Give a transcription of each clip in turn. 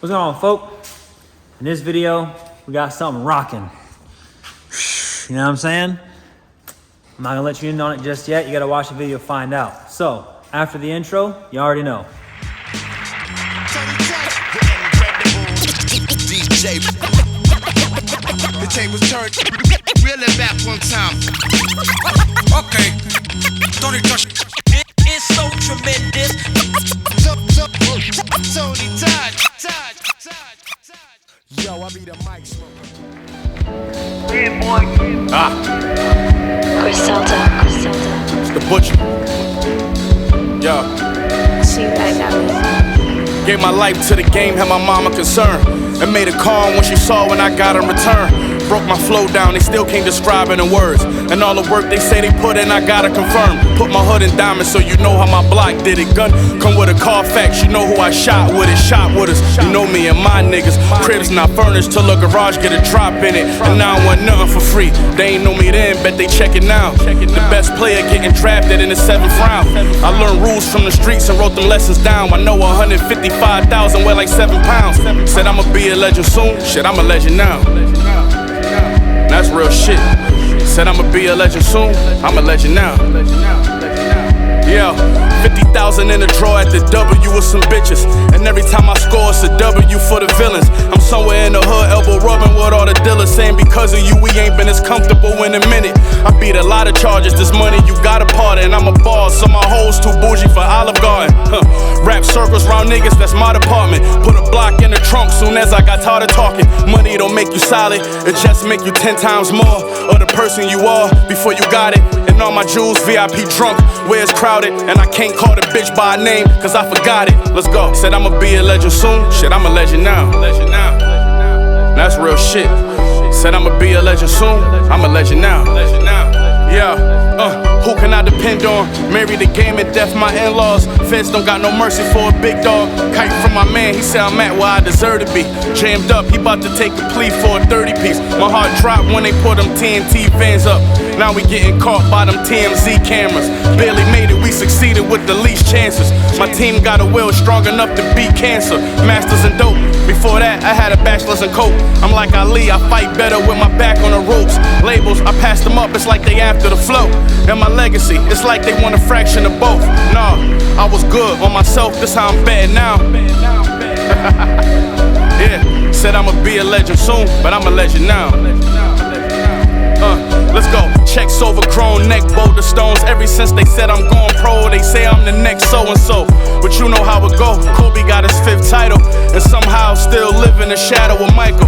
What's going on, folk? In this video, we got something rocking. You know what I'm saying? I'm not gonna let you in on it just yet. You gotta watch the video to find out. So, after the intro, you already know. DJ. The tables turned really back one time. Okay. Don't touch. It's so tremendous. Tony Todd. Yo, I be the mic smoker. Yeah, boy. Griselda. It's the butcher. Yo. See you right now. Gave my life to the game, had my mama concerned. And made a call when she saw when I got in return. Broke my flow down, they still can't describe it in words. And all the work they say they put in, I gotta confirm. Put my hood in diamonds so you know how my block did it. Gun come with a Carfax, you know who I shot with it. Shot with us, you know me and my niggas. Cribs not furnished till a garage get a drop in it. And now I want nothing for free. They ain't know me then, bet they check it now. The best player getting drafted in the 7th round. I learned rules from the streets and wrote them lessons down. I know 155,000 weigh like 7 pounds. Said I'ma be a legend soon, shit, I'm a legend now. That's real shit. Said I'ma be a legend soon, I'm a legend now. Yeah, 50,000 in the draw at the W with some bitches. And every time I score, it's a W for the villains. I'm somewhere in the hood, elbow rubbing with all the dealers, saying because of you, we ain't been as comfortable in a minute. I beat a lot of charges, this money you got a part in. I'm a boss, so my hoes too bougie for Olive Garden. Rap circles round niggas, that's my department. Put a block in the trunk soon as I got tired of talking. Money don't make you solid, it just make you 10 times more of the person you are before you got it. And all my jewels VIP drunk, where it's crowded. And I can't call the bitch by name, cause I forgot it. Let's go. Said I'ma be a legend soon, shit, I'm a legend now. That's real shit. Said I'ma be a legend soon, I'm a legend now. Yeah, who can I depend on? Married the game and death, my in-laws. Feds don't got no mercy for a big dog. Kite from my man, he said I'm at where I deserve to be. Jammed up, he about to take a plea for a 30-piece. My heart dropped when they put them TNT vans up. Now we getting caught by them TMZ cameras. Barely made it, we succeeded with the least chances. My team got a will strong enough to beat cancer. Masters in dope, before that I had a bachelor's in coke. I'm like Ali, I fight better with my back on the ropes. Labels, I passed them up, it's like they after the flow. And my legacy, it's like they want a fraction of both. Nah, I was good on myself, this how I'm betting now. Yeah, said I'ma be a legend soon, but I'm a legend now. Let's go. Checks overgrown, neck boulder stones. Ever since they said I'm going pro, they say I'm the next so-and-so. But you know how it go. Kobe got his 5th title, and somehow still live in the shadow of Michael.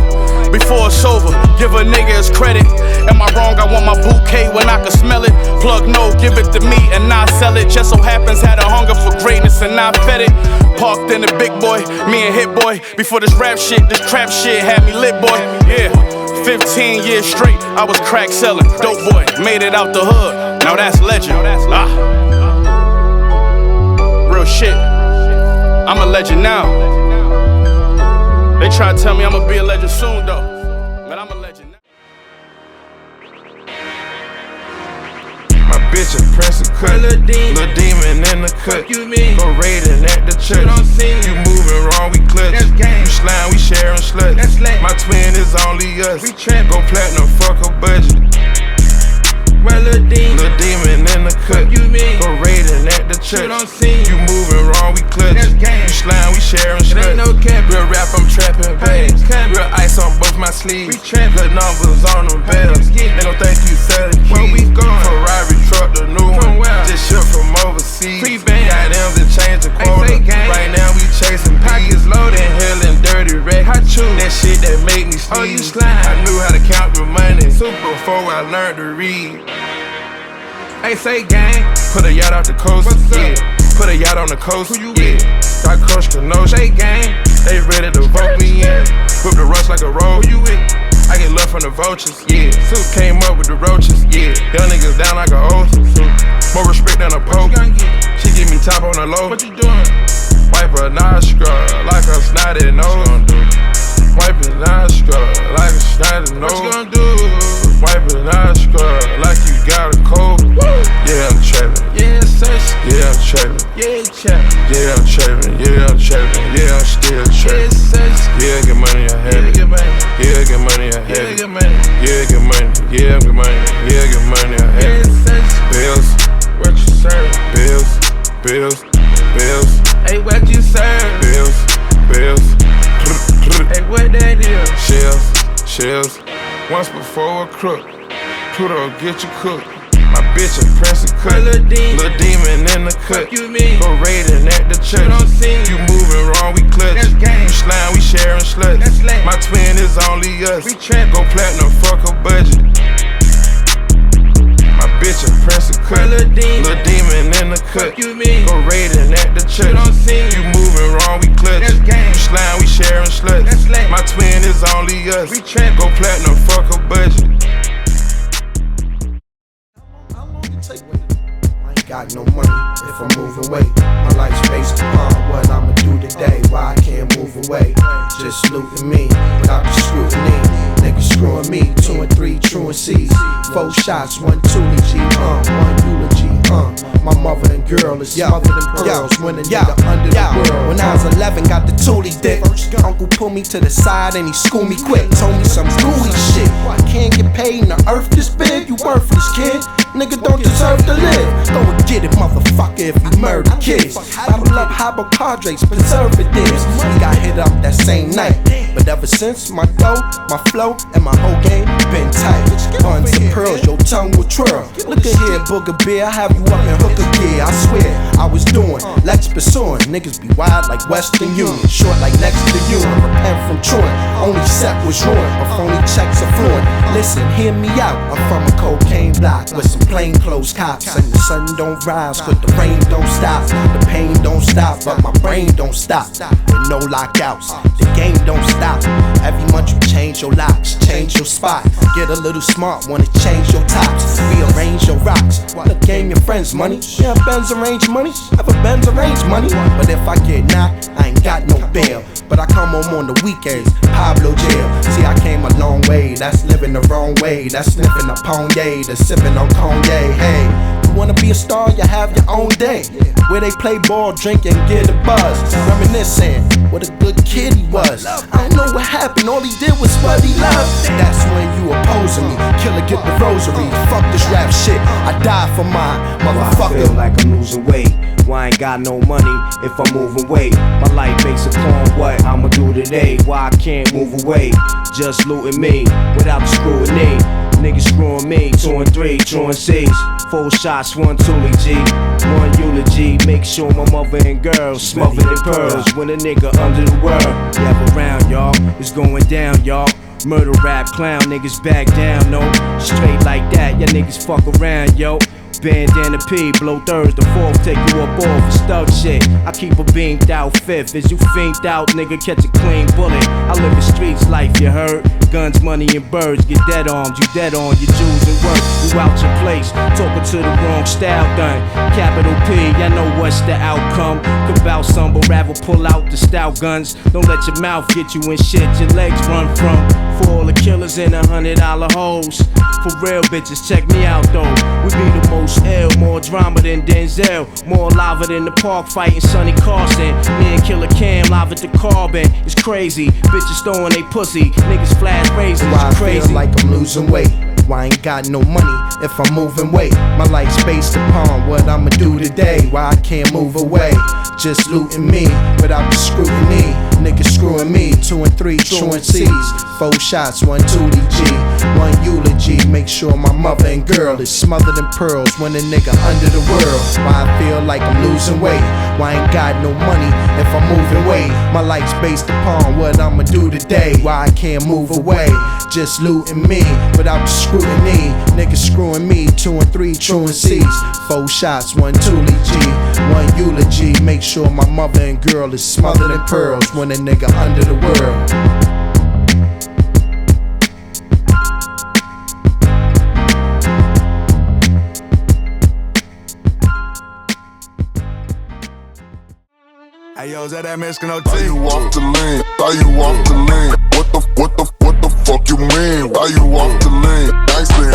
Before it's over, give a nigga his credit. Am I wrong? I want my bouquet when I can smell it. Plug no, give it to me and I sell it. Just so happens had a hunger for greatness and I fed it. Parked in the big boy, me and Hit Boy. Before this rap shit, this trap shit had me lit, boy. Yeah. 15 years straight, I was crack selling. Dope boy, made it out the hood. Now that's legend. Real shit. I'm a legend now. They try to tell me I'ma be a legend soon though. But I'm a legend now. My bitch a prince of cut, little demon in the cut. You mean? Go raiding at the church. You moving wrong, we clutch. You slime, we sharing sluts. My twin is only us. Go platinum, fuck a budget. Little demon in the cut. You mean? Go raiding at the church. You moving wrong, we clutch. You slime, we sharing sluts. Real rap, I'm trapping bags. Real ice on both my sleeves. Good numbers on them bells. They gon' think you selling keys. Ferrari truck, the new one. Just shipped from overseas. Got them to change the quota. Right now we chasing pockets loaded, inhaling dirty wreck. That shit that make me sneeze. I knew how to count the money before I learned to read. Hey, say gang. Put a yacht off the coast. Yeah. Put a yacht on the coast. Who you with? Got Coach Kenosha. Say gang. They ready to vote me in. Whip the rush like a roll. Who you with? I get love from the vultures, yeah. Suit came up with the roaches, yeah. Young niggas down like a oath. More respect than a poke. She give me top on the low. What you doing? Wipe her nostril like a snotty nose. Wipe her nostril like a snotty nose. What you gonna do? Wipe her nostril like you got a cold. Yeah, I'm trapping. Yeah, yeah, I'm trapping. Yeah, I'm trapping. Yeah, I'm trapping. Yeah, I'm trapping. Yeah, I'm still trapping. shells. Once before a crook, Pluto get you cooked. My bitch a pressing cut, little demon in the cut. Go raiding at the church. You moving wrong, we clutch. You slime, we sharing sluts. My twin is only us. Go platinum, fuck a budget. My bitch a pressing cut, little demon in the cut. Go raiding at the church. You moving wrong, we clutch. You slime, we sharing sluts. My twin is only us. Go platinum, fuck a budget. I ain't got no money if I'm moving weight. My life's based upon what I'ma do today. Why I can't move away? Just looting me without the scrutiny. Niggas screwing me, 2 and 3 truancies. 4 shots, 1 Thule G, 1 eulogy, My mother and girl is smothered in pearls. When a nigga under the world. When I was 11, got the Thule dick. Uncle pulled me to the side and he schooled me quick. Told me some gooey shit. I can't get paid in the earth this big. You worthless, kid. Nigga don't deserve to live. Go and get it, motherfucker, if you murder kids. Bottle up hypochondriacs, preservatives. We got hit up that same night. But ever since, my dough, my flow, and my whole game been tight. Buns and pearls, your tongue will twirl. Look at here, booger beer, I have you up in hooker gear. I swear, I was doing, Lex pursuing. Niggas be wild like Western Union. Short like next to you, repent from truant. Only set was ruined, but phony checks are fluent. Listen, hear me out, I'm from a cocaine block with some plainclothes cops. And the sun don't rise, but the rain don't stop. The pain don't stop, but my brain don't stop. And no lockouts, the game don't stop. Every month you change your locks, change your spot. Get a little smart, wanna change your tops. Rearrange your rocks, look, game your friends money. Yeah, Benz arrange money, have a Benz arrange money. But if I get knocked, I ain't got no bail. But I come home on the weekends, Pablo jail. See, I came a long way, that's living the wrong way. That's sniffing a Ponye, that's sipping on Cognac. Hey, you wanna be a star, you have your own day. Where they play ball, drink, and get a buzz. Reminiscing, what a good kid he was. I don't know what happened, all he did was what he loved. That's when you opposing me, killer get the rosary. Fuck this rap shit, I die for mine, motherfucker. I feel like I'm losing weight. Why I ain't got no money if I'm moving weight? My life based upon what I'ma do today. Why I can't move away? Just looting me without the scrutiny. Niggas screwing me, 2 and 3 truancies. 4 shots, 1 Thule G, 1 eulogy. Make sure my mother and girls smothered in pearls. When a nigga under the world, never around y'all. It's going down, y'all. Murder rap, clown niggas back down, no. Straight like that, y'all niggas fuck around, yo. Bandana P, blow thirds, the fourth, take you up off for stuck shit. I keep a beamed out fifth. As you fiend out, nigga, catch a clean bullet. I live the streets life, you heard? Guns, money, and birds, get dead armed, you dead on your jewels and work. You out your place, talking to the wrong style done. Capital P, y'all know what's the outcome. Could bout some, but rather pull out the stout guns. Don't let your mouth get you in shit your legs run from. For all the killers in $100 hoes. For real bitches, check me out though. We be the most ill, more drama than Denzel. More lava than the park fighting Sonny Carson. Me and Killer Cam live at the Carbon. It's crazy, bitches throwing they pussy. Niggas flash raisins, Why I crazy. feel like I'm losing weight. Why I ain't got no money if I'm moving weight. My life's based upon what I'ma do today. Why I can't move away. Just looting me without the scrutiny. Niggas screwing me, 2 and 3 truancies. 4 shots, 1 Thule G, 1 eulogy. Make sure my mother and girl is smothered in pearls. When a nigga under the world. Why I feel like I'm losing weight. Why I ain't got no money if I'm moving weight. My life's based upon what I'ma do today. Why I can't move away. Just looting me without the scrutiny. Niggas screwing me, 2 and 3 truancies. 4 shots, 1 Thule G, 1 eulogy. Make sure my mother and girl is smothered in pearls. When a nigga under the world. Hey yo, is that Mexican OT? Why you off the lane? Why you off the lane? What the fuck you mean? Why you off the lane? Nicely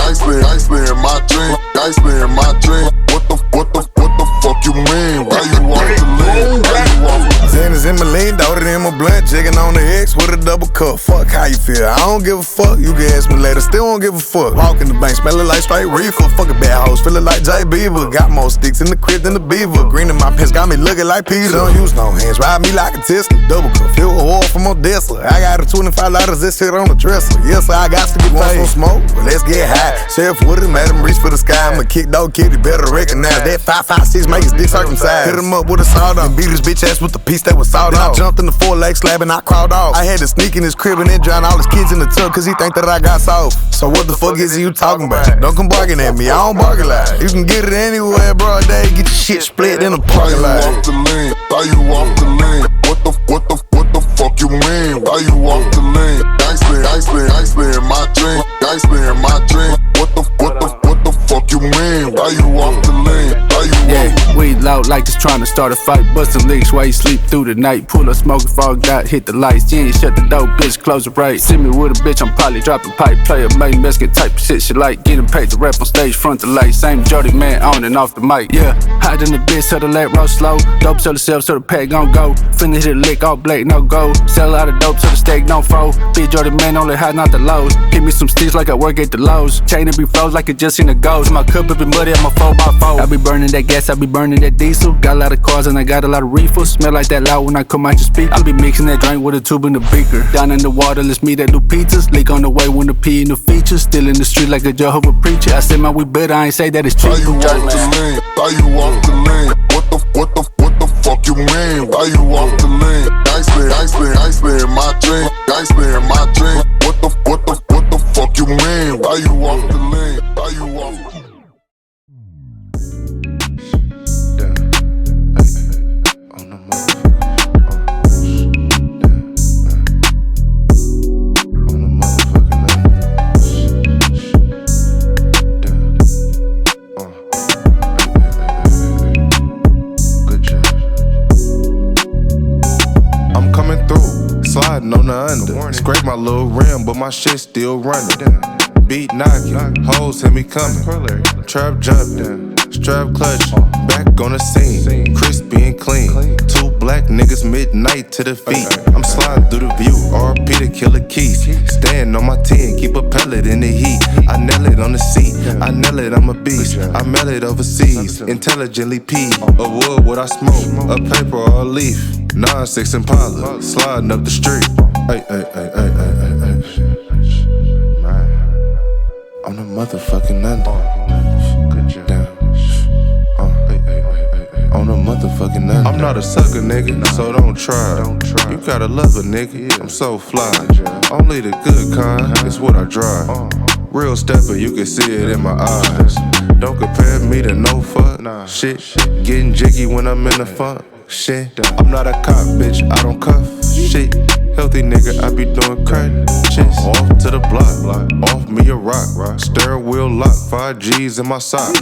in my dream. Nicely in my dream. What the fuck you mean? Why you off the lane? Why you off the lane? Xana's in my lean, daughter in my blunt, jigging on the X with a double cup. Fuck how you feel, I don't give a fuck. You can ask me later, still don't give a fuck. Walk in the bank, smelling like straight reefer. Fucking bad hoes, feeling like J Beaver. Got more sticks in the crib than the beaver. Green in my pants, got me looking like Peter. Don't use no hands, ride me like a Tesla. Double cup, filled with oil from Odessa. I got a $25 that sit on the dresser. Yes, sir, I got to get paid. Some smoke, but let's get high. Sheriff Wooded made him reach for the sky. I'm a kick dog kid, he better recognize that 5.56 make his dick circumcised. Hit him up with a sawed off, beat his bitch ass with the piece that was sawed off. I jumped in the 4-leg slab and I crawled off. I had to sneak in his crib and then drown all his kids in the tub cause he think that I got soft. So what the fuck is you talking about? Don't come barking at me, I don't bargain loud. You can get it anywhere, bro, day. Get your shit split in a parking lot. Off the lane, why you off the lane? What the fuck you mean? Why you off the lane? Iceland in my drink. Iceland in my drink. What the fuck you mean? Why you off the lane? Why you Yeah, we loud like just trying to start a fight. Bustin' leaks while you sleep through the night. Pull up smoke, fogged out, hit the lights. You ain't shut the door, bitch, close the right. See me with a bitch, I'm probably dropping pipe. Play a main biscuit type of shit she like. Getting paid to rap on stage, front to light. Same Jody man on and off the mic. Yeah, hot in the bitch, so the let roll slow. Dope sell the self, so the pack gon' go. Finna hit a lick, all black, no go. Sell out of dope, so the steak don't fold. Big Jody man, only hot, not the lows. Hit me some sticks like I work at the Lowe's. Chain it be froze like it just seen the ghost. My cup it be muddy, I'm a 4x4. I be burning that gas, I be burning that diesel. Got a lot of cars and I got a lot of reefers. Smell like that loud when I come out your speaker. I be mixing that drink with a tube and a beaker. Down in the water, let's meet at new pizzas. Leak on the way when the P in the features. Still in the street like a Jehovah preacher. I say my we better, I ain't say that it's cheap. Why you off the lane? Why you off the lane? What the fuck you mean? Why you off the lane? Iceland in my drink. Iceland in my drink. What the fuck you mean? Why you off the lane? Why you off the lane? Sliding on the under, scrape my little rim, but my shit still running. Beat knocking, hoes hit me coming. Trap jumping, strap clutching, back on the scene, crispy and clean. Two black niggas midnight to the feet. I'm sliding through the view, RP to Killer Keys. Stand on my 10, keep a pellet in the heat. I nail it on the seat, I nail it, I'm a beast. I mail it overseas, intelligently peed. A wood, what I smoke, a paper or a leaf. 9-6 Impala, sliding up the street. Ay. I'm the motherfucking under. Damn. On the motherfucking under. I'm not a sucker, nigga, so don't try. You gotta love a nigga, I'm so fly. Only the good kind is what I drive. Real stepper, you can see it in my eyes. Don't compare me to no fuck. Shit, getting jiggy when I'm in the funk. Shit, I'm not a cop, bitch, I don't cuff. Shit, healthy nigga, I be doing crack. Shit, off to the block, off me a rock. Steering wheel lock, 5 G's in my sock.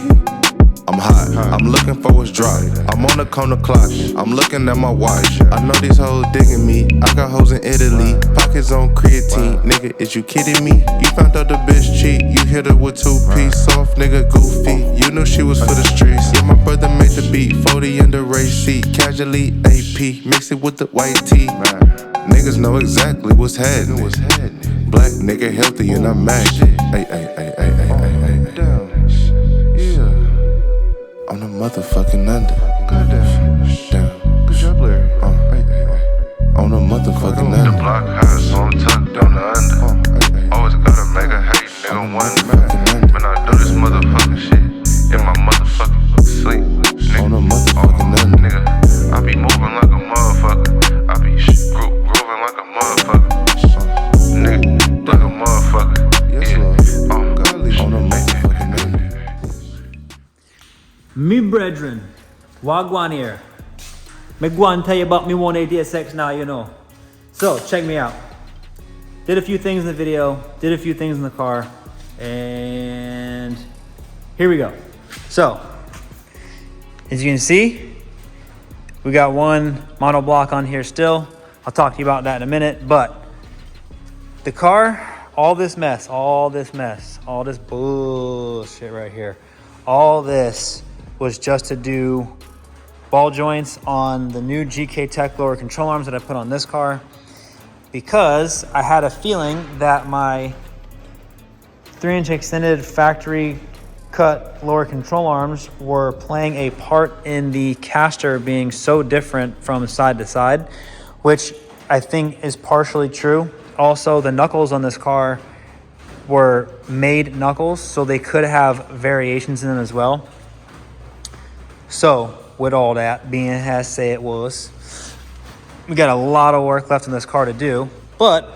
I'm hot, I'm looking for what's drop. I'm on the corner clock, I'm looking at my watch. I know these hoes digging me, I got hoes in Italy. Pockets on creatine, nigga, is you kidding me? You found out the bitch cheat, you hit her with 2-piece. Soft nigga, goofy, you knew she was for the streets. Yeah, my brother made the beat, 40 in the race seat. Casually AP, mix it with the white tee. Niggas know exactly what's happening. Black nigga healthy and I'm mad. Ay. I'm the motherfucking under. Damn. Good job, Larry. I'm the motherfucking under. The block high, so I'm tucked on the under. Always gotta make a hate, nigga, wonder. When I do this motherfucking shit, in my motherfucking sleep, nigga. On the motherfucking under. Nigga, I be moving like a motherfucker. I be grooving like a motherfucker. Nigga, like a motherfucker. Yes, Lord. On the motherfucking under. Me brethren, wagwan here. Me go and tell you about me 180SX now, you know. So, check me out. Did a few things in the video, did a few things in the car, and here we go. So, as you can see, we got one monoblock on here still. I'll talk to you about that in a minute, but the car, all this bullshit right here, all this was just to do ball joints on the new GK Tech lower control arms that I put on this car, because I had a feeling that my 3-inch extended factory cut lower control arms were playing a part in the caster being so different from side to side, which I think is partially true. Also, the knuckles on this car were made knuckles, so they could have variations in them as well. So, with all that being as say it was, we got a lot of work left in this car to do, but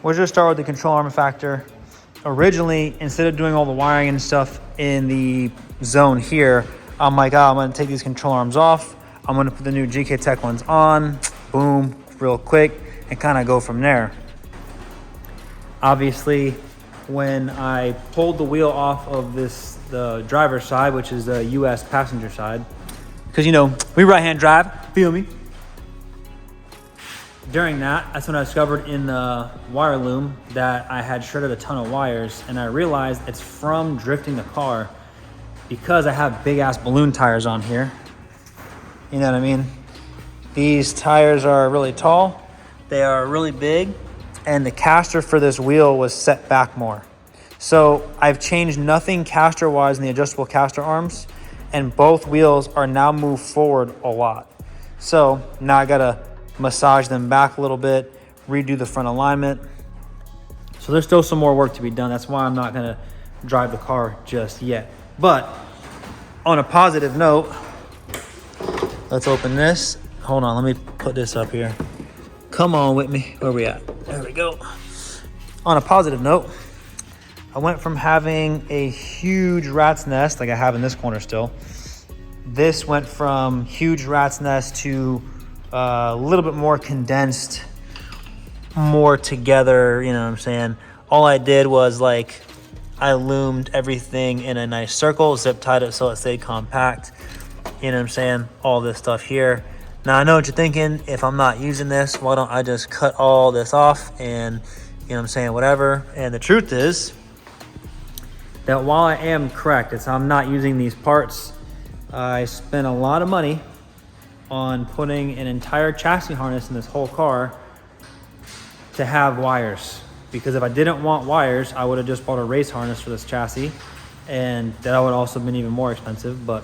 we'll just start with the control arm factor. Originally, instead of doing all the wiring and stuff in the zone here, I'm like, I'm gonna take these control arms off. I'm gonna put the new GK Tech ones on, boom, real quick, and kind of go from there. Obviously, when I pulled the wheel off of the driver's side, which is the US passenger side, because we right-hand drive, feel me? During that's when I discovered in the wire loom that I had shredded a ton of wires, and I realized it's from drifting the car because I have big ass balloon tires on here. You know what I mean? These tires are really tall, they are really big, and the caster for this wheel was set back more. So I've changed nothing caster wise in the adjustable caster arms, and both wheels are now moved forward a lot. So now I gotta massage them back a little bit, redo the front alignment. So there's still some more work to be done. That's why I'm not gonna drive the car just yet. But on a positive note, let's open this. Hold on, let me put this up here. Come on with me, where we at? There we go. On a positive note, I went from having a huge rat's nest, like I have in this corner still. This went from huge rat's nest to a little bit more condensed, more together, you know what I'm saying? All I did was I loomed everything in a nice circle, zip tied it so it stayed compact, you know what I'm saying? All this stuff here. Now I know what you're thinking, if I'm not using this, why don't I just cut all this off and, you know what I'm saying, whatever. And the truth is that while I am correct, it's I'm not using these parts, I spent a lot of money on putting an entire chassis harness in this whole car to have wires. Because if I didn't want wires, I would have just bought a race harness for this chassis, and that would also have been even more expensive. But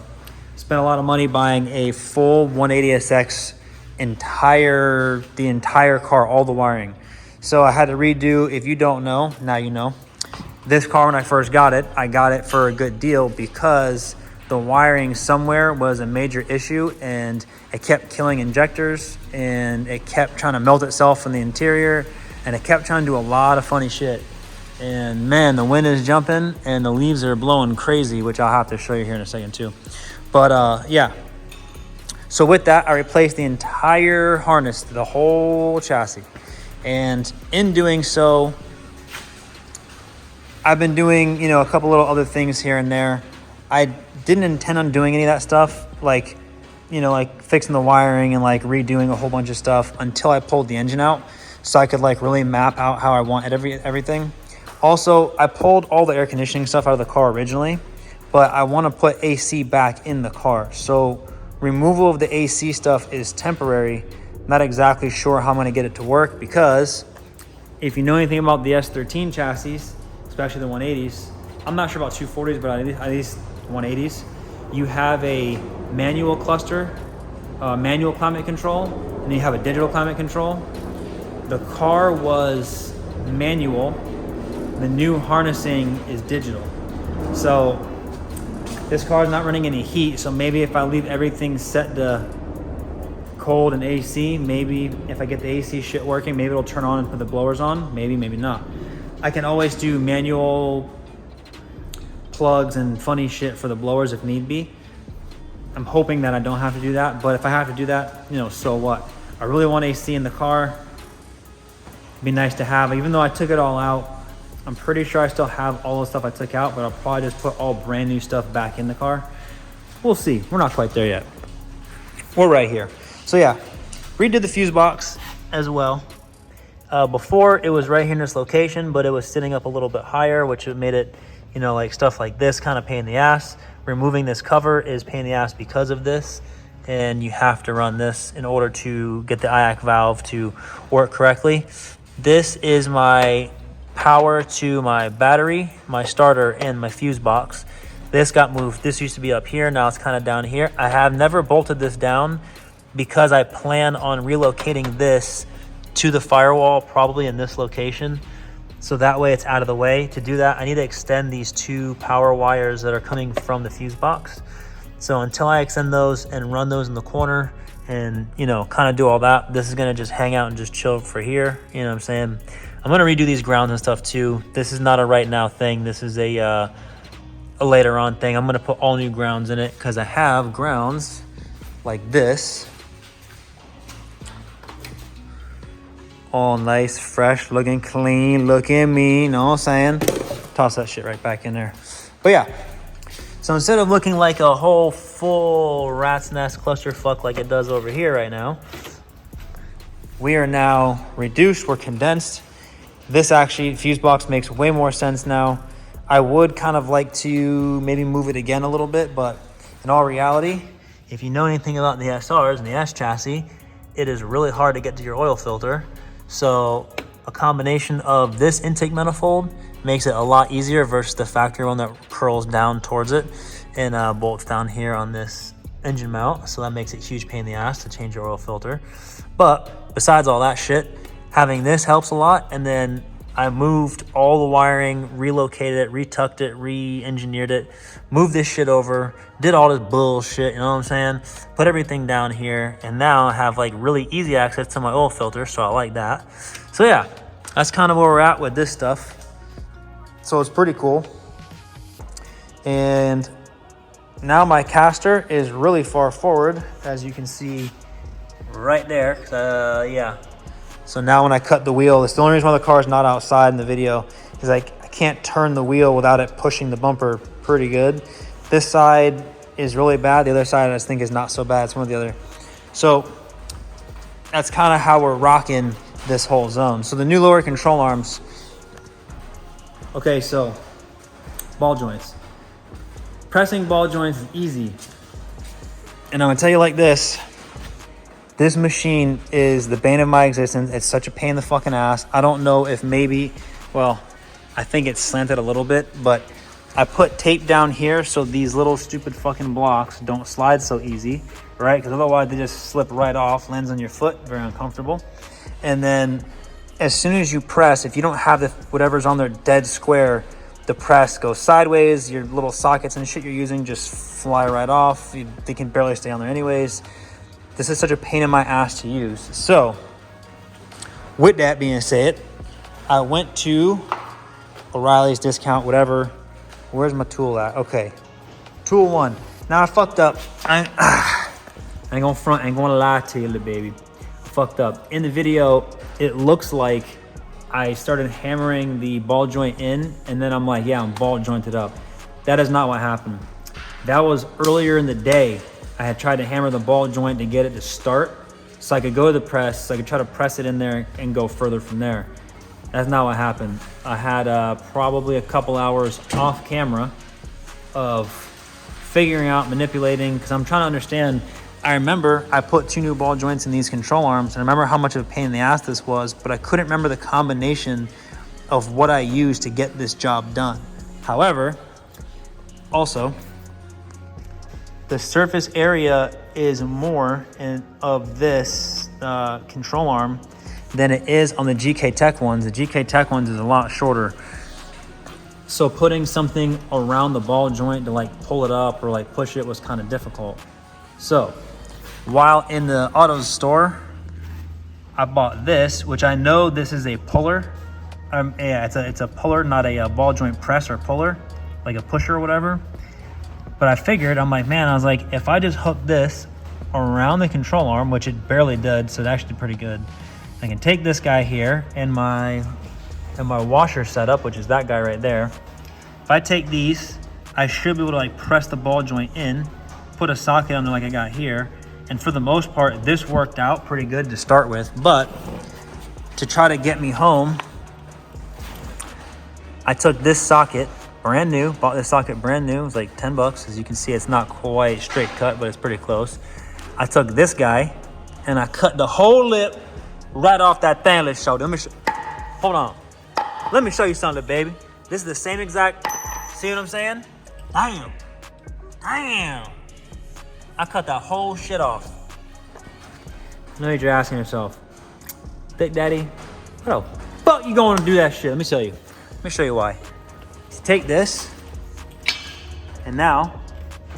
spent a lot of money buying a full 180SX the entire car, all the wiring. So I had to redo, if you don't know, now you know. This car, when I first got it, I got it for a good deal because the wiring somewhere was a major issue, and it kept killing injectors, and it kept trying to melt itself in the interior, and it kept trying to do a lot of funny shit. And man, the wind is jumping and the leaves are blowing crazy, which I'll have to show you here in a second too. But yeah. So with that, I replaced the entire harness, the whole chassis. And in doing so, I've been doing, a couple little other things here and there. I didn't intend on doing any of that stuff, like fixing the wiring and redoing a whole bunch of stuff until I pulled the engine out, so I could really map out how I want everything. Also, I pulled all the air conditioning stuff out of the car originally, but I want to put AC back in the car. So removal of the AC stuff is temporary. Not exactly sure how I'm going to get it to work, because if you know anything about the S13 chassis, especially the 180s, I'm not sure about 240s, but at least 180s, you have a manual cluster, manual climate control, and you have a digital climate control. The car was manual, the new harnessing is digital. So this car is not running any heat, so maybe if I leave everything set to cold and AC, maybe if I get the AC shit working, maybe it'll turn on and put the blowers on, maybe not. I can always do manual plugs and funny shit for the blowers if need be. I'm hoping that I don't have to do that, but if I have to do that, so what? I really want AC in the car. It'd be nice to have, even though I took it all out. I'm pretty sure I still have all the stuff I took out, but I'll probably just put all brand new stuff back in the car. We'll see. We're not quite there yet. We're right here. So yeah, redid the fuse box as well. Before it was right here in this location, but it was sitting up a little bit higher, which made it, stuff like this kind of pain in the ass. Removing this cover is pain in the ass because of this, and you have to run this in order to get the IAC valve to work correctly. This is my power to my battery, my starter, and my fuse box. This got moved. This used to be up here, now it's kind of down here. I have never bolted this down because I plan on relocating this to the firewall, probably in this location. So that way it's out of the way. To do that, I need to extend these 2 power wires that are coming from the fuse box. So until I extend those and run those in the corner and, you know, kind of do all that, this is gonna just hang out and just chill for here. You know what I'm saying? I'm gonna redo these grounds and stuff too. This is not a right now thing. This is a later on thing. I'm gonna put all new grounds in it because I have grounds like this. All nice, fresh, looking clean, looking mean, you know what I'm saying? Toss that shit right back in there. But yeah, so instead of looking like a whole full rat's nest clusterfuck like it does over here right now, we are now reduced, we're condensed. This actually, fuse box makes way more sense now. I would kind of like to maybe move it again a little bit, but in all reality, if you know anything about the SRs and the S chassis, it is really hard to get to your oil filter. So a combination of this intake manifold makes it a lot easier versus the factory one that curls down towards it and bolts down here on this engine mount. So that makes it a huge pain in the ass to change your oil filter. But besides all that shit, having this helps a lot. And then I moved all the wiring, relocated it, retucked it, re-engineered it, moved this shit over, did all this bullshit, you know what I'm saying? Put everything down here, and now I have like really easy access to my oil filter, so I like that. So yeah, that's kind of where we're at with this stuff. So it's pretty cool. And now my caster is really far forward, as you can see right there. Yeah. So now when I cut the wheel, it's the only reason why the car is not outside in the video, is I can't turn the wheel without it pushing the bumper pretty good. This side is really bad. The other side I just think is not so bad. It's one of the other. So that's kind of how we're rocking this whole zone. So the new lower control arms. Okay, so ball joints. Pressing ball joints is easy. And I'm gonna tell you like this. This machine is the bane of my existence. It's such a pain in the fucking ass. I don't know if maybe, well, I think it's slanted a little bit, but I put tape down here so these little stupid fucking blocks don't slide so easy, right? Because otherwise they just slip right off, lands on your foot, very uncomfortable. And then as soon as you press, if you don't have whatever's on there dead square, the press goes sideways, your little sockets and shit you're using just fly right off. They can barely stay on there anyways. This is such a pain in my ass to use. So, with that being said, I went to O'Reilly's discount, whatever. Where's my tool at? Okay, tool 1. Now I fucked up. I ain't gonna front, I ain't gonna lie to you, little baby. I fucked up. In the video, it looks like I started hammering the ball joint in, and then I'm like, yeah, I'm ball jointed up. That is not what happened. That was earlier in the day. I had tried to hammer the ball joint to get it to start so I could go to the press, so I could try to press it in there and go further from there. That's not what happened. I had probably a couple hours off camera of figuring out, manipulating, because I'm trying to understand. I remember I put 2 new ball joints in these control arms, and I remember how much of a pain in the ass this was, but I couldn't remember the combination of what I used to get this job done. However, also, the surface area is more of this control arm than it is on the GK Tech ones. The GK Tech ones is a lot shorter. So putting something around the ball joint to like pull it up or like push it was kind of difficult. So while in the auto store, I bought this, which I know this is a puller. Yeah, it's a puller, not a ball joint press or puller, like a pusher or whatever. But I figured, I'm like, man, I was like, if I just hook this around the control arm, which it barely did, so it actually did pretty good. I can take this guy here and my washer setup, which is that guy right there. If I take these, I should be able to like press the ball joint in, put a socket on there like I got here. And for the most part, this worked out pretty good to start with. But to try to get me home, I took this socket, brand new, bought this socket brand new. It was like 10 bucks. As you can see, it's not quite straight cut, but it's pretty close. I took this guy and I cut the whole lip right off that thing. Let's show. Hold on. Let me show you something, baby. This is the same exact, see what I'm saying? Damn. I cut that whole shit off. I know you're asking yourself, Thick Daddy, what the fuck you going to do that shit? Let me show you. Let me show you why. You take this, and now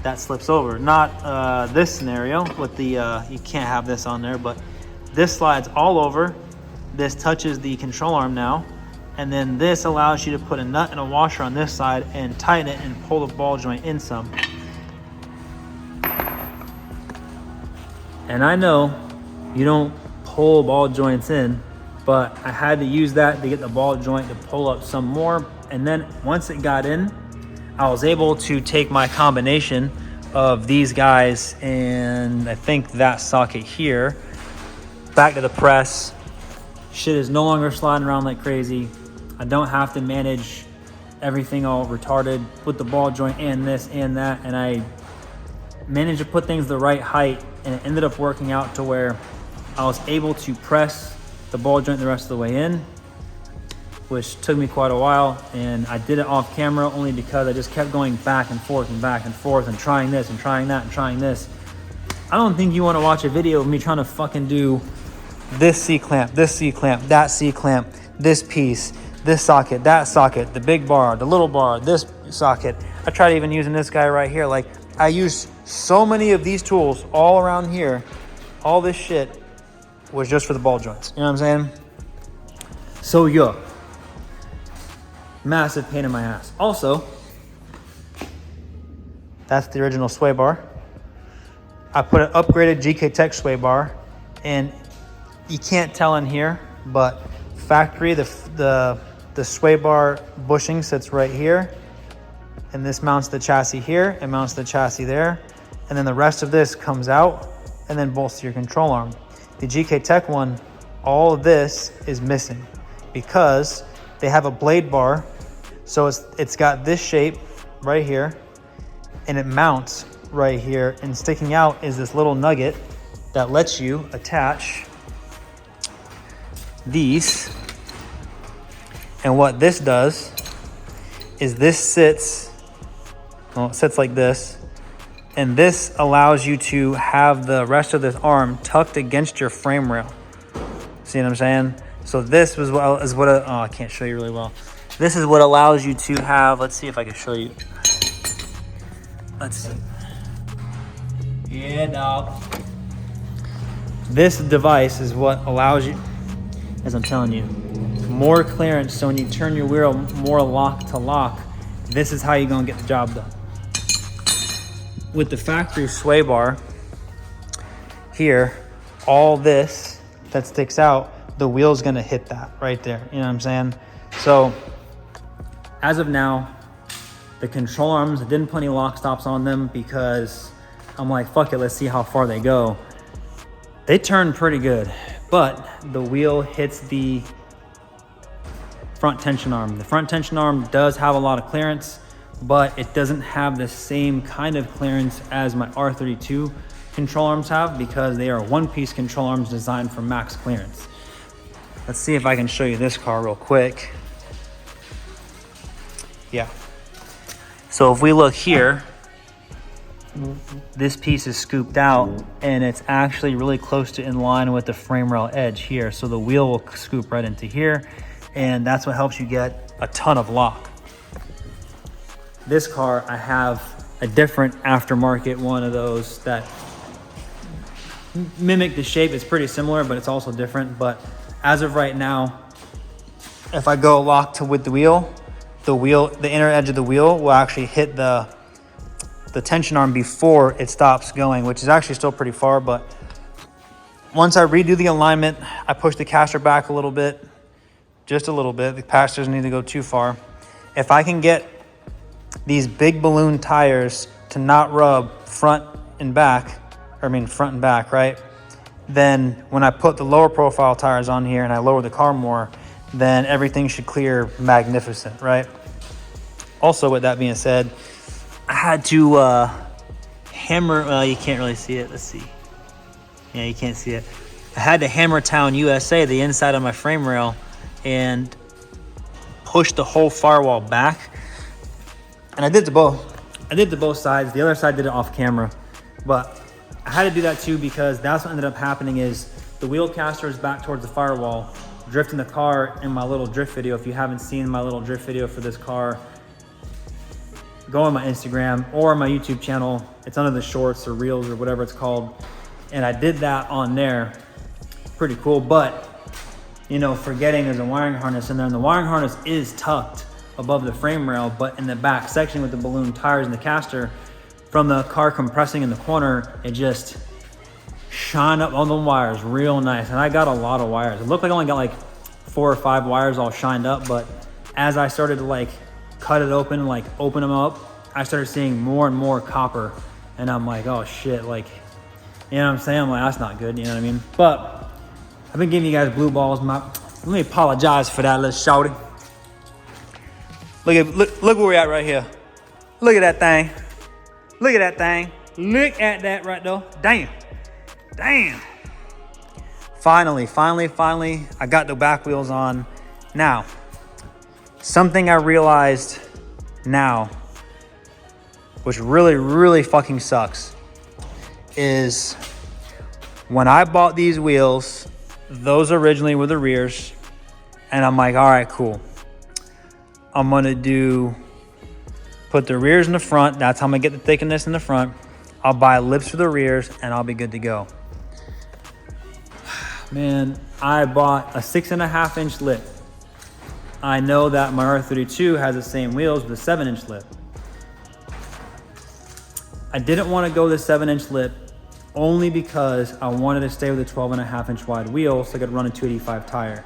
that slips over. Not this scenario with the, you can't have this on there, but this slides all over. This touches the control arm now. And then this allows you to put a nut and a washer on this side and tighten it and pull the ball joint in some. And I know you don't pull ball joints in, but I had to use that to get the ball joint to pull up some more. And then once it got in, I was able to take my combination of these guys and I think that socket here back to the press. Shit is no longer sliding around like crazy. I don't have to manage everything all retarded with the ball joint and this and that. And I managed to put things the right height, and it ended up working out to where I was able to press the ball joint the rest of the way in, which took me quite a while. And I did it off camera only because I just kept going back and forth and back and forth and trying this and trying that and trying this. I don't think you want to watch a video of me trying to fucking do this C-clamp, this C-clamp, that C-clamp, this piece, this socket, that socket, the big bar, the little bar, this socket. I tried even using this guy right here. Like, I use so many of these tools all around here. All this shit was just for the ball joints. You know what I'm saying? So yeah, massive pain in my ass. Also, that's the original sway bar. I put an upgraded GK Tech sway bar, and you can't tell in here, but factory, the sway bar bushing sits right here, and this mounts the chassis here, and mounts the chassis there, and then the rest of this comes out and then bolts to your control arm. The GK Tech one, all of this is missing because they have a blade bar, so it's got this shape right here, and it mounts right here, and sticking out is this little nugget that lets you attach these. And what this does is this sits, well, it sits like this, and this allows you to have the rest of this arm tucked against your frame rail. See what I'm saying? So this is what I can't show you really well. This is what allows you to have, let's see if I can show you. Let's see. Yeah, dog. This device is what allows you, as I'm telling you, more clearance. So when you turn your wheel more lock to lock, this is how you're gonna get the job done. With the factory sway bar here, all this that sticks out, the wheel's gonna hit that right there. You know what I'm saying? So as of now, the control arms, I didn't put any lock stops on them because I'm like, fuck it, let's see how far they go. They turn pretty good, but the wheel hits the front tension arm. The front tension arm does have a lot of clearance, but it doesn't have the same kind of clearance as my R32 control arms have because they are one-piece control arms designed for max clearance. Let's see if I can show you this car real quick. Yeah. So if we look here, this piece is scooped out and it's actually really close to in line with the frame rail edge here. So the wheel will scoop right into here, and that's what helps you get a ton of lock. This car, I have a different aftermarket one of those that mimic the shape. It's pretty similar, but it's also different. But as of right now, if I go locked with the wheel, the inner edge of the wheel will actually hit the tension arm before it stops going, which is actually still pretty far. But once I redo the alignment, I push the caster back a little bit, just a little bit. The patch doesn't need to go too far. If I can get these big balloon tires to not rub front and back, right? Then when I put the lower profile tires on here and I lower the car more, then everything should clear magnificent, right? Also, with that being said, I had to hammer, well, you can't really see it. Let's see. Yeah, you can't see it. I had to Hammer Town USA, the inside of my frame rail, and push the whole firewall back. And I did to both sides. The other side did it off camera. But I had to do that too because that's what ended up happening is the wheel caster is back towards the firewall, drifting the car in my little drift video. If you haven't seen my little drift video for this car, go on my Instagram or my YouTube channel. It's under the shorts or reels or whatever it's called. And I did that on there. Pretty cool, but you know, forgetting there's a wiring harness in there, and the wiring harness is tucked above the frame rail, but in the back section with the balloon tires and the caster, from the car compressing in the corner, it just shined up on the wires real nice. And I got a lot of wires. It looked like I only got like 4 or 5 wires all shined up, but as I started to like cut it open, like open them up, I started seeing more and more copper, and I'm like, oh shit, like, you know what I'm saying? I'm like, that's not good, you know what I mean? But I've been giving you guys blue balls. Let me apologize for that, little shorty. Look where we're at right here. Look at that thing. Look at that thing. Look at that right there. Damn. Damn. Finally, I got the back wheels on. Now, something I realized now, which really fucking sucks, is when I bought these wheels, those originally were the rears, and I'm like, all right, cool. I'm gonna put the rears in the front. That's how I'm gonna get the thickness in the front. I'll buy lips for the rears and I'll be good to go. Man, I bought a 6.5 inch lip. I know that my R32 has the same wheels with a 7 inch lip. I didn't want to go the 7 inch lip only because I wanted to stay with a 12.5 inch wide wheel so I could run a 285 tire.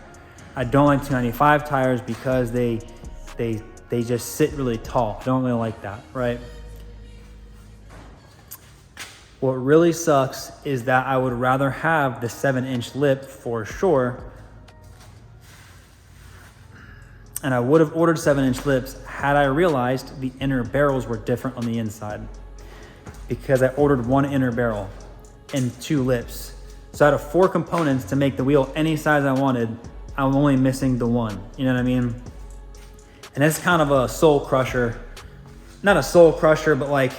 I don't like 295 tires because they just sit really tall. I don't really like that, right? What really sucks is that I would rather have the 7 inch lip for sure. And I would have ordered 7 inch lips had I realized the inner barrels were different on the inside, because I ordered 1 inner barrel and 2 lips. So out of 4 components to make the wheel any size I wanted, I'm only missing the 1, you know what I mean? And that's kind of a soul crusher. Not a soul crusher, but like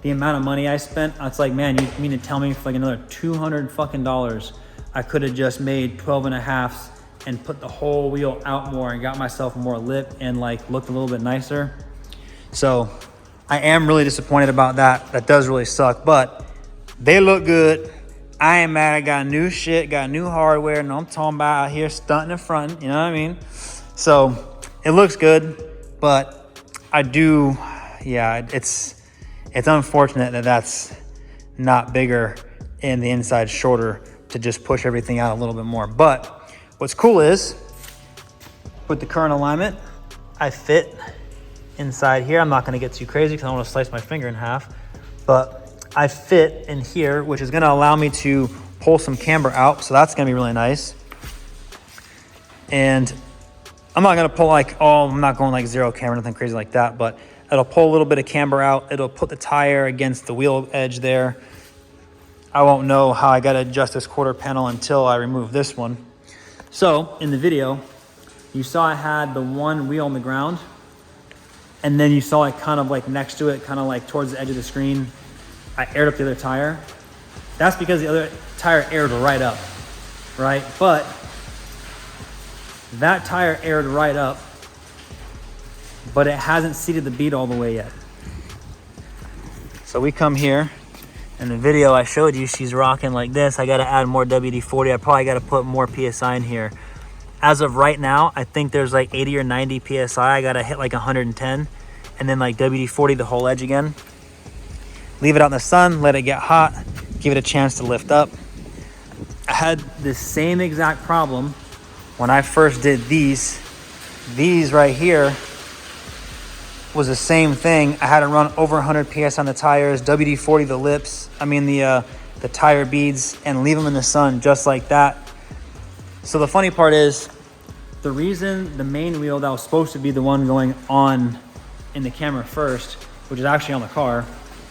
the amount of money I spent, it's like, man, you mean to tell me for like another $200 fucking dollars, I could have just made 12.5s and put the whole wheel out more and got myself more lip and like looked a little bit nicer. So I am really disappointed about that. That does really suck, but they look good. I ain't mad. I got new shit, got new hardware, and I'm talking about out here stunting in front, you know what I mean? So it looks good, but I do, yeah, it's unfortunate that that's not bigger and the inside's shorter to just push everything out a little bit more. But what's cool is with the current alignment, I fit inside here. I'm not gonna get too crazy because I don't want to slice my finger in half, but I fit in here, which is gonna allow me to pull some camber out. So that's gonna be really nice. And I'm not gonna pull like, I'm not going like zero camber, nothing crazy like that, but it'll pull a little bit of camber out. It'll put the tire against the wheel edge there. I won't know how I gotta adjust this quarter panel until I remove this one. So in the video, you saw I had the one wheel on the ground, and then you saw it kind of like next to it, kind of like towards the edge of the screen, I aired up the other tire. That's because the other tire aired right up, right? But that tire aired right up, but it hasn't seated the bead all the way yet. So we come here, in the video I showed you, she's rocking like this. I gotta add more WD-40. I probably gotta put more PSI in here. As of right now, I think there's like 80 or 90 PSI. I gotta hit like 110, and then like WD-40 the whole edge again. Leave it out in the sun, let it get hot, give it a chance to lift up. I had the same exact problem when I first did these. These right here was the same thing. I had to run over 100 PS on the tires, WD-40 the lips, the tire beads, and leave them in the sun just like that. So the funny part is, the reason the main wheel that was supposed to be the one going on in the camera first, which is actually on the car,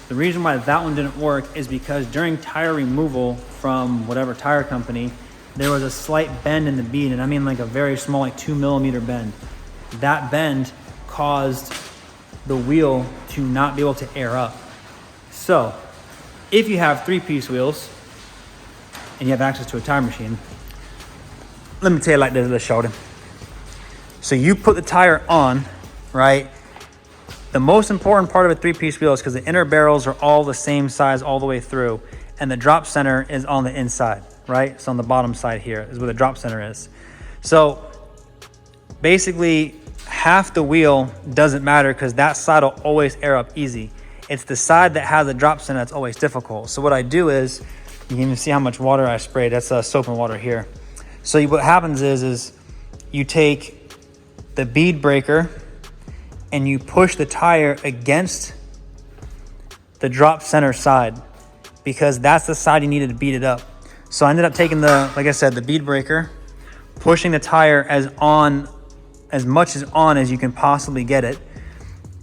the reason why that one didn't work is because during tire removal from whatever tire company, there was a slight bend in the bead, and I mean like a very small, like 2 millimeter bend. That bend caused the wheel to not be able to air up. So if you have 3-piece wheels and you have access to a tire machine, let me tell you like this, little shorty. So you put the tire on, right? The most important part of a three-piece wheel is because the inner barrels are all the same size all the way through, and the drop center is on the inside, right? So on the bottom side here is where the drop center is. So basically, half the wheel doesn't matter because that side will always air up easy. It's the side that has a drop center that's always difficult. So what I do is, you can even see how much water I sprayed. That's soap and water here. So what happens is you take the bead breaker and you push the tire against the drop center side because that's the side you needed to beat it up. So I ended up taking like I said, the bead breaker, pushing the tire as much on as you can possibly get it,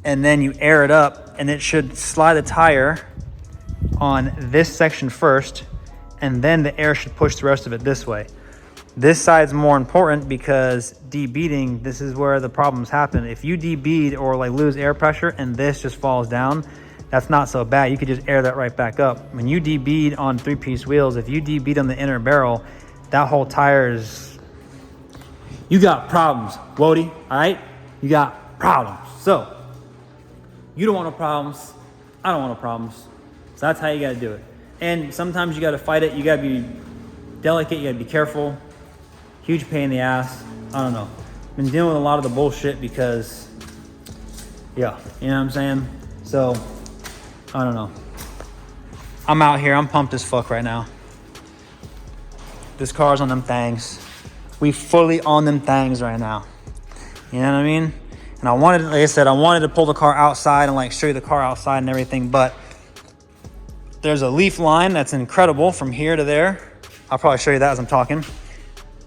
and then you air it up, and it should slide the tire on this section first, and then the air should push the rest of it this way. This side's more important because debeading, this is where the problems happen. If you debead or like lose air pressure and this just falls down, that's not so bad. You could just air that right back up. When you debead on three-piece wheels, if you debead on the inner barrel, that whole tire is, you got problems, Wody, all right? You got problems. So you don't want no problems. I don't want no problems. So that's how you got to do it. And sometimes you got to fight it. You got to be delicate. You got to be careful. Huge pain in the ass. I don't know. Been dealing with a lot of the bullshit because, yeah, you know what I'm saying? So, I don't know. I'm out here. I'm pumped as fuck right now. This car's on them things. We fully on them things right now. You know what I mean? And I wanted, like I said, I wanted to pull the car outside and like show you the car outside and everything, but there's a leaf line that's incredible from here to there. I'll probably show you that as I'm talking.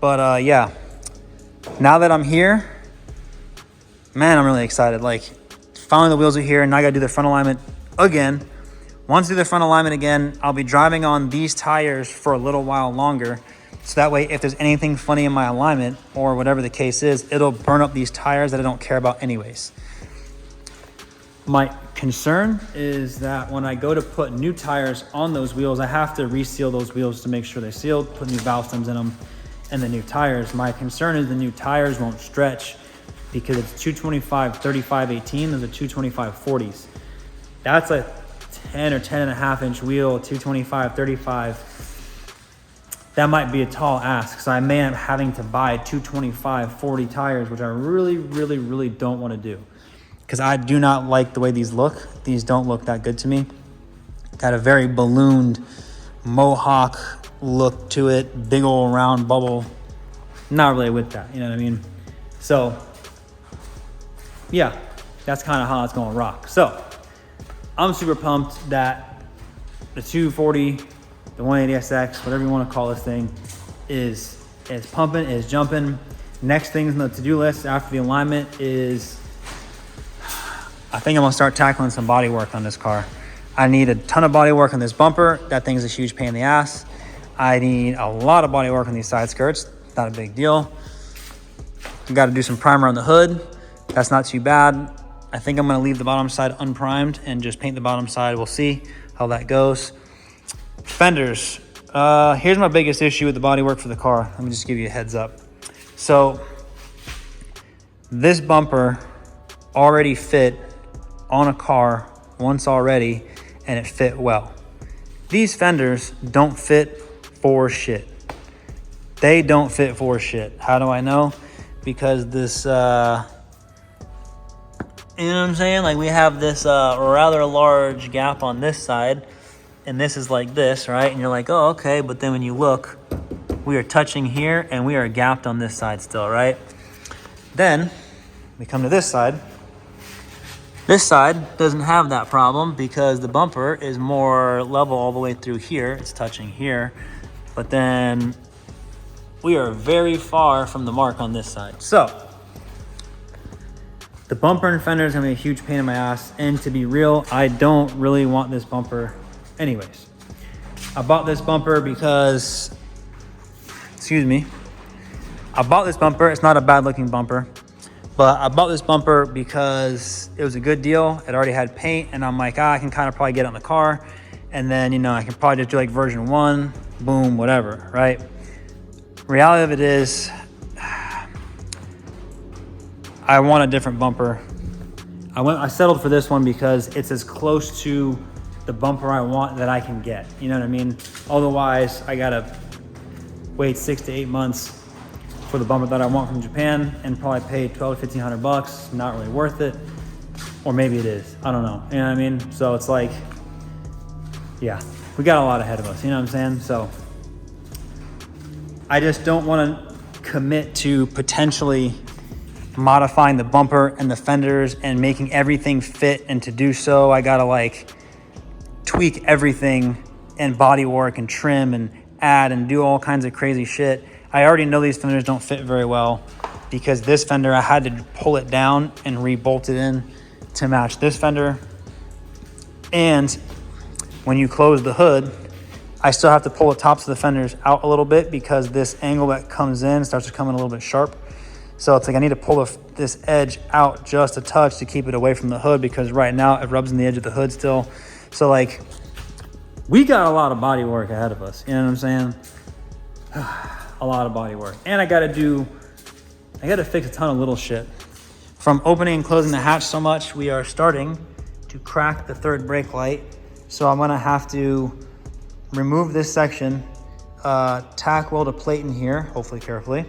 But yeah, now that I'm here, man, I'm really excited. Like, finally the wheels are here, and now I gotta do the front alignment again. Once I do the front alignment again, I'll be driving on these tires for a little while longer. So that way, if there's anything funny in my alignment or whatever the case is, it'll burn up these tires that I don't care about anyways. My concern is that when I go to put new tires on those wheels, I have to reseal those wheels to make sure they're sealed, put new valve stems in them, and the new tires. My concern is the new tires won't stretch because it's 225 35 18. Those are 225 40s. That's a 10 or 10 and a half inch wheel, 225 35. That might be a tall ask. So I may end up having to buy 225 40 tires, which I really, really, really don't want to do because I do not like the way these look. These don't look that good to me. Got a very ballooned mohawk look to it, big old round bubble. Not really with that, you know what I mean? So yeah, that's kind of how it's gonna rock. So I'm super pumped that the 240, the 180SX, whatever you want to call this thing, is pumping, is jumping. Next things on the to-do list after the alignment is, I think I'm gonna start tackling some body work on this car. I need a ton of body work on this bumper. That thing's a huge pain in the ass. I need a lot of body work on these side skirts. Not a big deal. Got to do some primer on the hood. That's not too bad. I think I'm going to leave the bottom side unprimed and just paint the bottom side. We'll see how that goes. Fenders. Here's my biggest issue with the bodywork for the car. Let me just give you a heads up. So this bumper already fit on a car once already, and it fit well. These fenders don't fit for shit. They don't fit for shit. How do I know? Because this, you know what I'm saying? Like, we have this rather large gap on this side, and this is like this, right? And you're like, oh, okay. But then when you look, we are touching here, and we are gapped on this side still, right? Then we come to this side. This side doesn't have that problem because the bumper is more level all the way through here. It's touching here. But then we are very far from the mark on this side. So the bumper and fender is gonna be a huge pain in my ass. And to be real, I don't really want this bumper anyways. I bought this bumper because, excuse me. I bought this bumper. It's not a bad looking bumper. But I bought this bumper because it was a good deal. It already had paint, and I'm like, I can kind of probably get it on the car. And then, you know, I can probably just do like version 1, boom, whatever, right? reality of it is, I want a different bumper. I settled for this one because it's as close to the bumper I want that I can get. You know what I mean? Otherwise, I gotta wait 6 to 8 months for the bumper that I want from Japan and probably pay $1,200 to $1,500. Not really worth it. Or maybe it is. I don't know. You know what I mean? So it's like, yeah, we got a lot ahead of us. You know what I'm saying? So I just don't want to commit to potentially modifying the bumper and the fenders and making everything fit. And to do so, I gotta like tweak everything and body work and trim and add and do all kinds of crazy shit. I already know these fenders don't fit very well because this fender, I had to pull it down and re-bolt it in to match this fender. And when you close the hood, I still have to pull the tops of the fenders out a little bit because this angle that comes in starts to come in a little bit sharp. So it's like I need to pull this edge out just a touch to keep it away from the hood because right now it rubs in the edge of the hood still. So like, we got a lot of body work ahead of us. You know what I'm saying? A lot of body work. And I gotta fix a ton of little shit. From opening and closing the hatch so much, we are starting to crack the third brake light. So I'm gonna have to remove this section, tack weld a plate in here, hopefully carefully,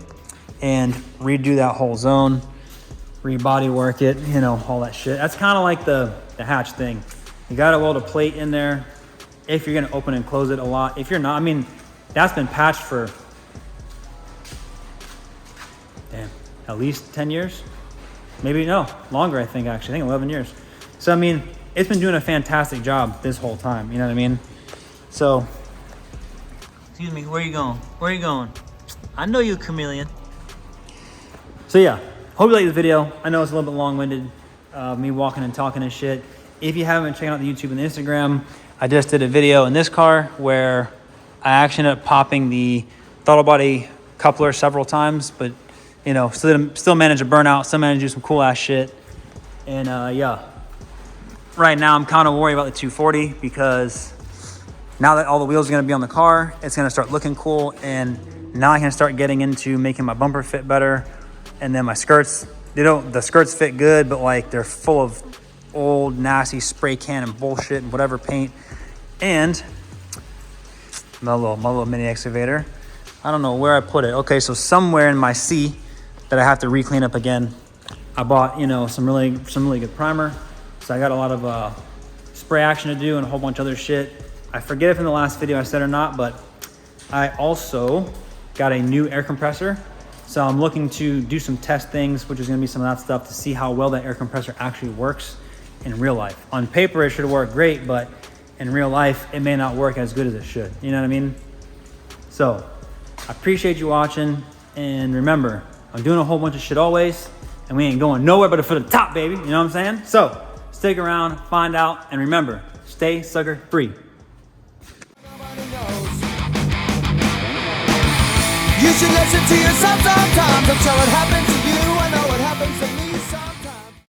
and redo that whole zone, re-body work it, you know, all that shit. That's kind of like the hatch thing. You gotta weld a plate in there if you're gonna open and close it a lot. If you're not, I mean, that's been patched for, damn, at least 10 years? Maybe, no, longer I think actually, I think 11 years. So I mean, it's been doing a fantastic job this whole time, you know what I mean? So, excuse me, where you going? Where you going? I know you, chameleon. So yeah, hope you like this video. I know it's a little bit long-winded, me walking and talking and shit. If you haven't been checking out the YouTube and the Instagram, I just did a video in this car where I actually ended up popping the throttle body coupler several times, but you know, still managed to burn out, still managed to do some cool ass shit. And yeah, right now I'm kind of worried about the 240 because now that all the wheels are gonna be on the car, it's gonna start looking cool. And now I can start getting into making my bumper fit better. And then my skirts, the skirts fit good, but like they're full of old nasty spray can and bullshit and whatever paint. And my little mini excavator, I don't know where I put it. Okay, so somewhere in my C that I have to re-clean up again, I bought, you know, some really good primer. So I got a lot of spray action to do and a whole bunch of other shit. I forget if in the last video I said or not, but I also got a new air compressor. So I'm looking to do some test things, which is gonna be some of that stuff to see how well that air compressor actually works in real life. On paper, it should work great, but in real life, it may not work as good as it should. You know what I mean? So I appreciate you watching. And remember, I'm doing a whole bunch of shit always, and we ain't going nowhere but for the top, baby. You know what I'm saying? So stick around, find out, and remember, stay sucker free. You should listen to yourself sometimes. I'm sure it happens to you. I know it happens to me.